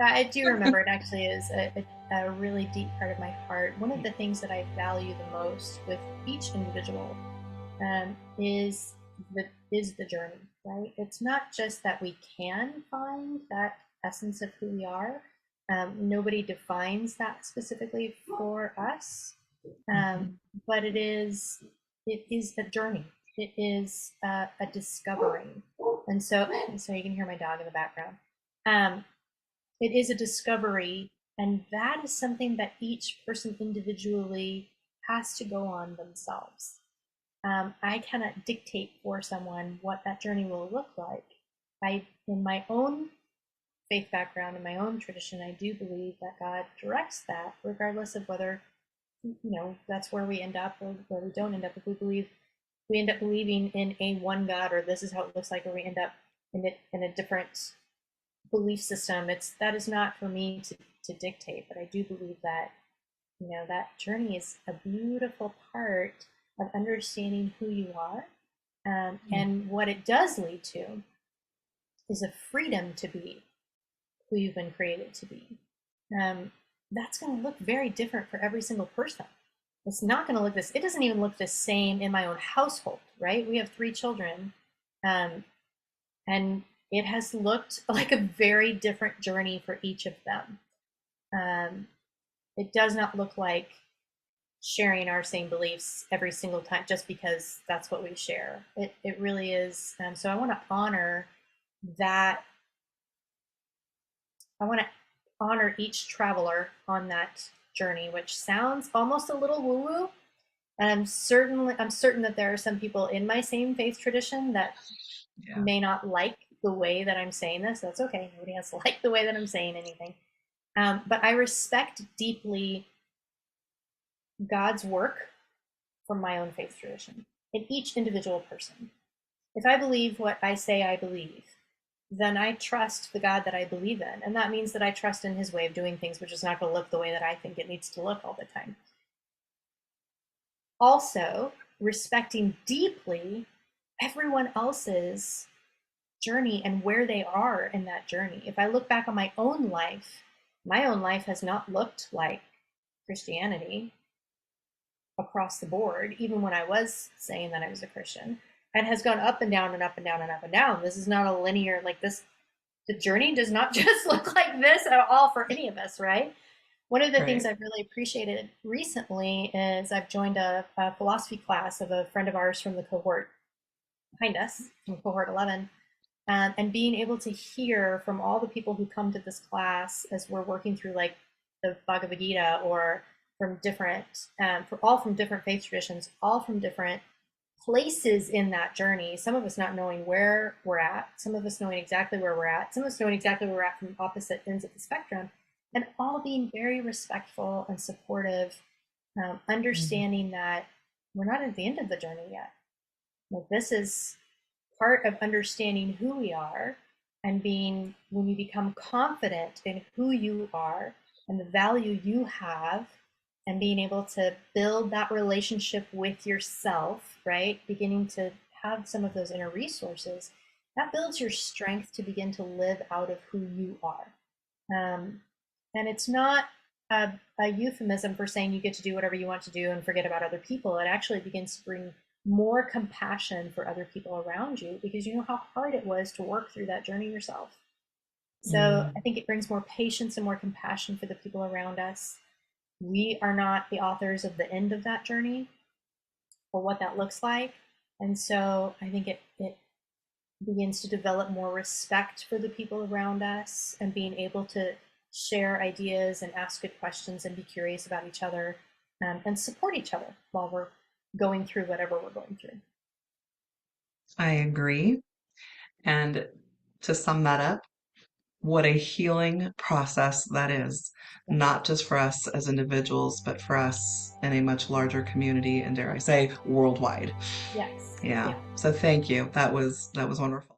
I do remember it actually is a really deep part of my heart. One of the things that I value the most with each individual is the journey, right? It's not just that we can find that essence of who we are. Nobody defines that specifically for us, but it is a journey. It is a discovery, and so you can hear my dog in the background. Um, it is a discovery, and that is something that each person individually has to go on themselves. I cannot dictate for someone what that journey will look like. In my own faith background, in my own tradition, I do believe that God directs that, regardless of whether that's where we end up or where we don't end up. If we end up believing in a one God, or this is how it looks like, or we end up in a different belief system. That is not for me to dictate, but I do believe that that journey is a beautiful part of understanding who you are, and what it does lead to is a freedom to be who you've been created to be. That's going to look very different for every single person. It's not going to look this. It doesn't even look the same in my own household, right? We have 3 children, and it has looked like a very different journey for each of them. It does not look like sharing our same beliefs every single time just because that's what we share. It really is. So I want to honor that. I want to honor each traveler on that journey, which sounds almost a little woo-woo. And I'm certain that there are some people in my same faith tradition that may not like the way that I'm saying this. That's okay. Nobody has to like the way that I'm saying anything. But I respect deeply God's work from my own faith tradition in each individual person. If I believe what I say I believe, then I trust the God that I believe in. And that means that I trust in his way of doing things, which is not going to look the way that I think it needs to look all the time. Also, respecting deeply everyone else's journey and where they are in that journey. If I look back on my own life has not looked like Christianity across the board, even when I was saying that I was a Christian. It has gone up and down and up and down and up and down. This is not a linear, like this, the journey does not just look like this at all for any of us, right? One of the things I've really appreciated recently is I've joined a philosophy class of a friend of ours from the cohort behind us, from cohort 11, and being able to hear from all the people who come to this class as we're working through like the Bhagavad Gita, or from different, all from different faith traditions, all from different places in that journey. Some of us not knowing where we're at, some of us knowing exactly where we're at, some of us knowing exactly where we're at from opposite ends of the spectrum, and all being very respectful and supportive, understanding that we're not at the end of the journey yet. Like, this is part of understanding who we are, and when you become confident in who you are and the value you have, and being able to build that relationship with yourself, right? Beginning to have some of those inner resources, that builds your strength to begin to live out of who you are. And it's not a euphemism for saying you get to do whatever you want to do and forget about other people. It actually begins to bring more compassion for other people around you, because you know how hard it was to work through that journey yourself. So I think it brings more patience and more compassion for the people around us. We are not the authors of the end of that journey or what that looks like. And so I think it begins to develop more respect for the people around us, and being able to share ideas and ask good questions and be curious about each other, and support each other while we're going through whatever we're going through. I agree. And to sum that up, what a healing process that is, Yes. not just for us as individuals, but for us in a much larger community, and dare I say, worldwide. Yes. Yeah. Yeah. So thank you. That was wonderful.